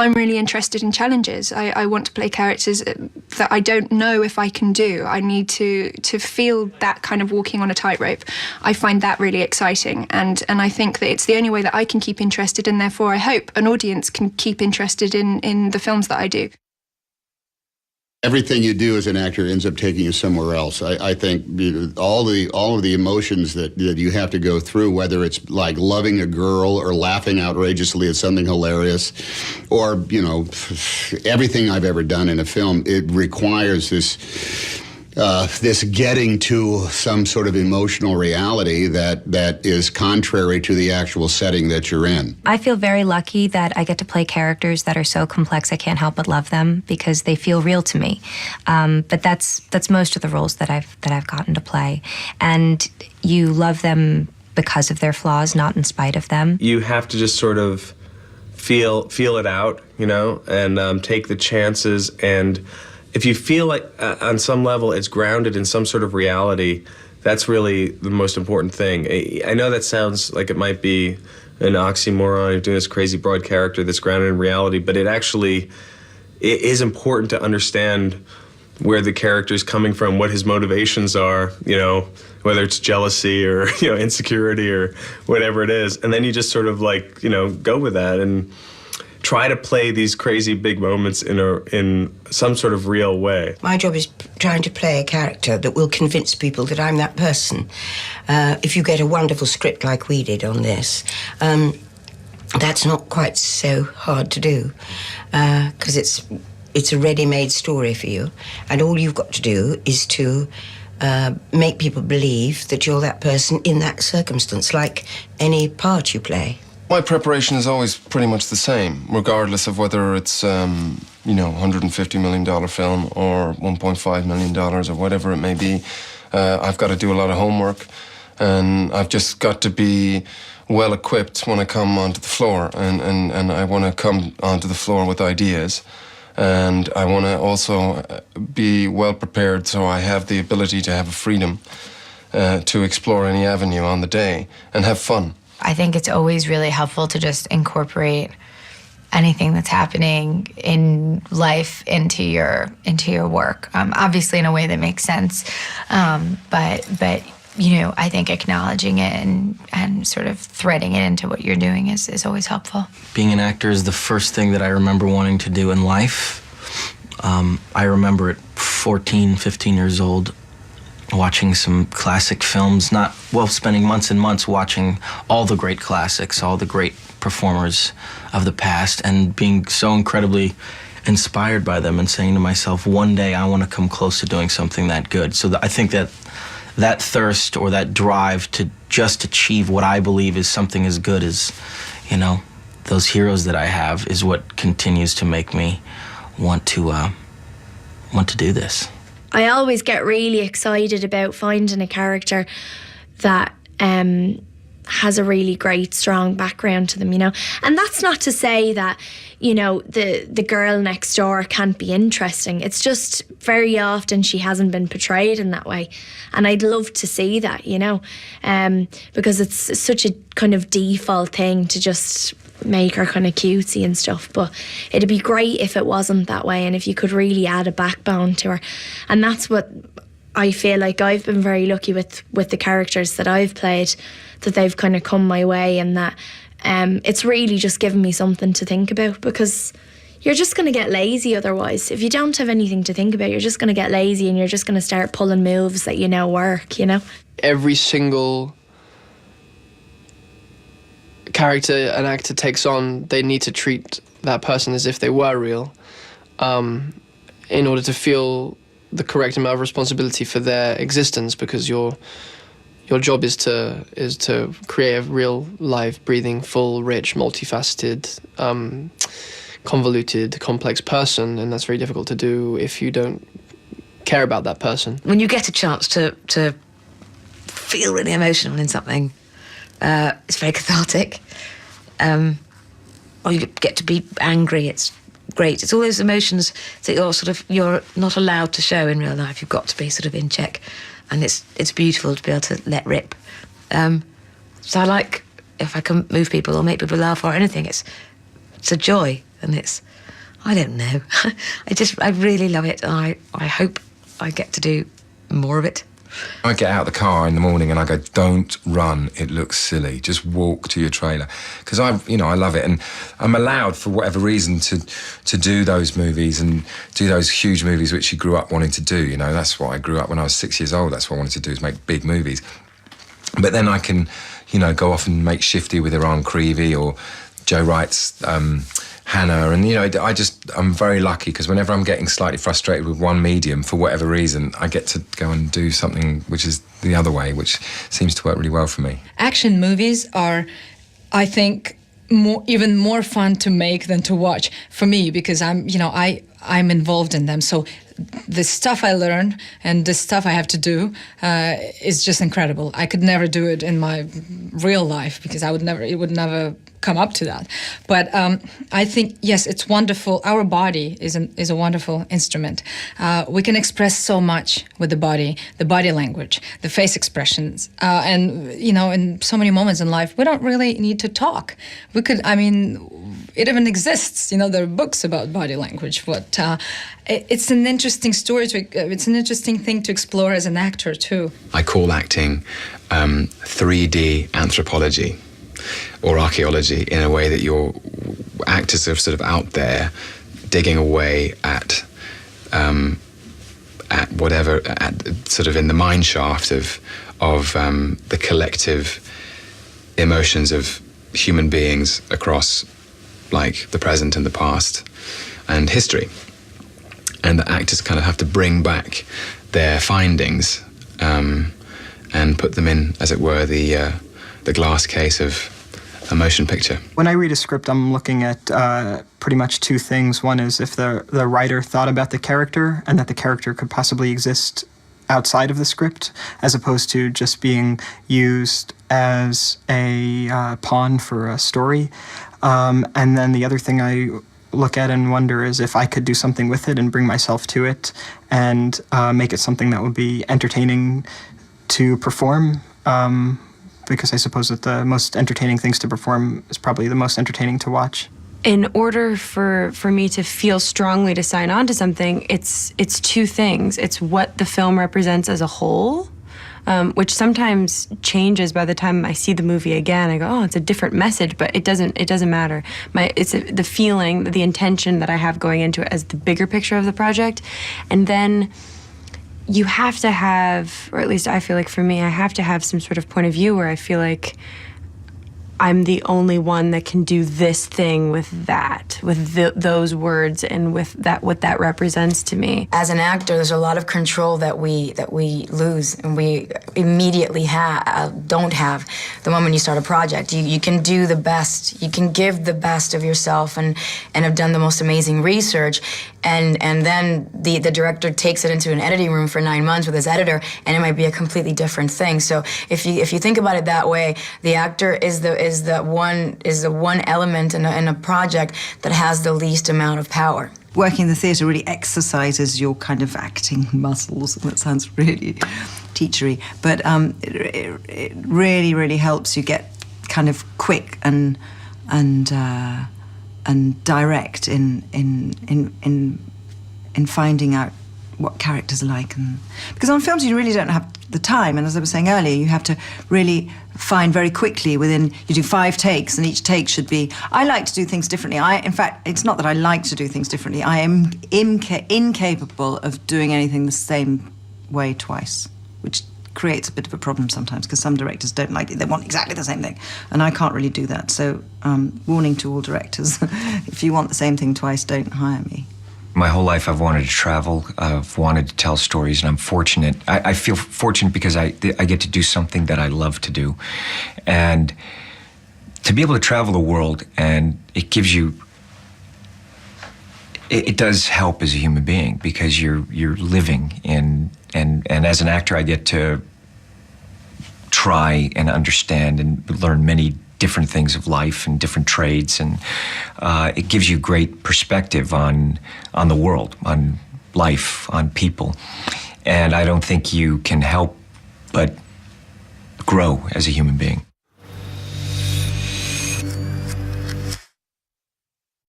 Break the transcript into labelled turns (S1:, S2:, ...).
S1: I'm really interested in challenges. I want to play characters that I don't know if I can do. I need to feel that kind of walking on a tightrope. I find that really exciting, and I think that it's the only way that I can keep interested, and therefore I hope an audience can keep interested in the films that I do.
S2: Everything you do as an actor ends up taking you somewhere else. I think all of the emotions that you have to go through, whether it's like loving a girl or laughing outrageously at something hilarious, or, you know, everything I've ever done in a film, it requires this getting to some sort of emotional reality that is contrary to the actual setting that you're in.
S3: I feel very lucky that I get to play characters that are so complex I can't help but love them because they feel real to me. But that's most of the roles that I've gotten to play, and you love them because of their flaws, not in spite of them.
S4: You have to just sort of feel it out, you know, and take the chances. And if you feel like on some level it's grounded in some sort of reality, that's really the most important thing. I know that sounds like it might be an oxymoron, you're doing this crazy broad character that's grounded in reality, but it is important to understand where the character's coming from, what his motivations are, you know, whether it's jealousy or, you know, insecurity or whatever it is. And then you just sort of like, you know, go with that and try to play these crazy big moments in some sort of real way.
S5: My job is trying to play a character that will convince people that I'm that person. If you get a wonderful script like we did on this, that's not quite so hard to do, because it's a ready-made story for you, and all you've got to do is to make people believe that you're that person in that circumstance, like any part you play.
S6: My preparation is always pretty much the same, regardless of whether it's, you know, $150 million film or $1.5 million or whatever it may be. I've got to do a lot of homework, and I've just got to be well equipped when I come onto the floor, and I want to come onto the floor with ideas, and I want to also be well prepared so I have the ability to have a freedom to explore any avenue on the day and have fun.
S7: I think it's always really helpful to just incorporate anything that's happening in life into your work. Obviously, in a way that makes sense, but you know, I think acknowledging it and sort of threading it into what you're doing is always helpful.
S8: Being an actor is the first thing that I remember wanting to do in life. I remember at 14, 15 years old, watching some classic films, spending months and months watching all the great classics, all the great performers of the past, and being so incredibly inspired by them and saying to myself, one day I want to come close to doing something that good. So I think that thirst or that drive to just achieve what I believe is something as good as, you know, those heroes that I have is what continues to make me want to do this.
S9: I always get really excited about finding a character that has a really great, strong background to them, you know. And that's not to say that, you know, the girl next door can't be interesting. It's just very often she hasn't been portrayed in that way. And I'd love to see that, you know, because it's such a kind of default thing to just make her kind of cutesy and stuff, but it'd be great if it wasn't that way and if you could really add a backbone to her. And that's what I feel like I've been very lucky with the characters that I've played, that they've kind of come my way, and that it's really just given me something to think about, because you're just going to get lazy otherwise. If you don't have anything to think about, you're just going to get lazy and you're just going to start pulling moves that you know work, you know. Every single character an actor takes on, they need to treat that person as if they were real, in order to feel the correct amount of responsibility for their existence, because your job is to create a real, live, breathing, full, rich, multifaceted, convoluted, complex person, and that's very difficult to do if you don't care about that person. When you get a chance to feel really emotional in something, it's very cathartic. Or you get to be angry, it's great. It's all those emotions that you're not allowed to show in real life. You've got to be sort of in check, and it's beautiful to be able to let rip. So I like if I can move people or make people laugh or anything. It's a joy.
S5: and I don't know. I really love it, and I hope I get to do more of it.
S10: I get out of the car in the morning and I go, don't run, it looks silly. Just walk to your trailer. Because I love it. And I'm allowed, for whatever reason, to do those movies and do those huge movies which you grew up wanting to do. That's what I grew up when I was 6 years old. That's what I wanted to do, is make big movies. But then I can, go off and make Shifty with Iran Creevy, or Joe Wright's Hannah, and I'm very lucky, because whenever I'm getting slightly frustrated with one medium for whatever reason, I get to go and do something which is the other way, which seems to work really well for me.
S11: Action movies are, I think, even more fun to make than to watch for me, because I'm involved in them. So the stuff I learn and the stuff I have to do is just incredible. I could never do it in my real life, because it would never come up to that. But I think, yes, it's wonderful. Our body is a wonderful instrument. We can express so much with the body language, the face expressions, and in so many moments in life, we don't really need to talk. It even exists. There are books about body language, but it's an interesting story. It's an interesting thing to explore as an actor too.
S12: I call acting 3D anthropology, or archaeology, in a way that your actors are sort of out there digging away at whatever, sort of in the mine shaft of the collective emotions of human beings across, like, the present and the past and history. And the actors kind of have to bring back their findings and put them in, as it were, the glass case of a motion picture.
S13: When I read a script, I'm looking at pretty much two things. One is if the writer thought about the character and that the character could possibly exist outside of the script, as opposed to just being used as a pawn for a story. And then the other thing I look at and wonder is if I could do something with it and bring myself to it and make it something that would be entertaining to perform. Because I suppose that the most entertaining things to perform is probably the most entertaining to watch.
S14: In order for me to feel strongly to sign on to something, it's two things. It's what the film represents as a whole, which sometimes changes by the time I see the movie again. I go, oh, it's a different message, but it doesn't matter. It's the feeling, the intention that I have going into it as the bigger picture of the project, and then you have to have, or at least I feel like for me, I have to have some sort of point of view where I feel like I'm the only one that can do this thing with that, with those words, and with that, what that represents to me.
S7: As an actor, there's a lot of control that we lose, and we immediately don't have the moment you start a project. You can do the best, you can give the best of yourself, and have done the most amazing research, and then the director takes it into an editing room for 9 months with his editor, and it might be a completely different thing. So if you think about it that way, the actor is the one element in a project that has the least amount of power.
S15: Working in the theatre really exercises your kind of acting muscles, and that sounds really teachery, but it really, really helps you get kind of quick and direct in finding out what characters are like, and because on films you really don't have the time, and as I was saying earlier, you have to really find very quickly you do 5 takes, and each take should be. I like to do things differently. In fact, it's not that I like to do things differently. I am incapable of doing anything the same way twice, which creates a bit of a problem sometimes, because some directors don't like it. They want exactly the same thing, and I can't really do that. So, warning to all directors, if you want the same thing twice, don't hire me.
S16: My whole life I've wanted to travel, I've wanted to tell stories, and I'm fortunate. I feel fortunate because I get to do something that I love to do. And to be able to travel the world, and it gives you, it does help as a human being, because you're living in, and as an actor I get to try and understand and learn many different things of life and different trades, and it gives you great perspective on the world, on life, on people. And I don't think you can help but grow as a human being.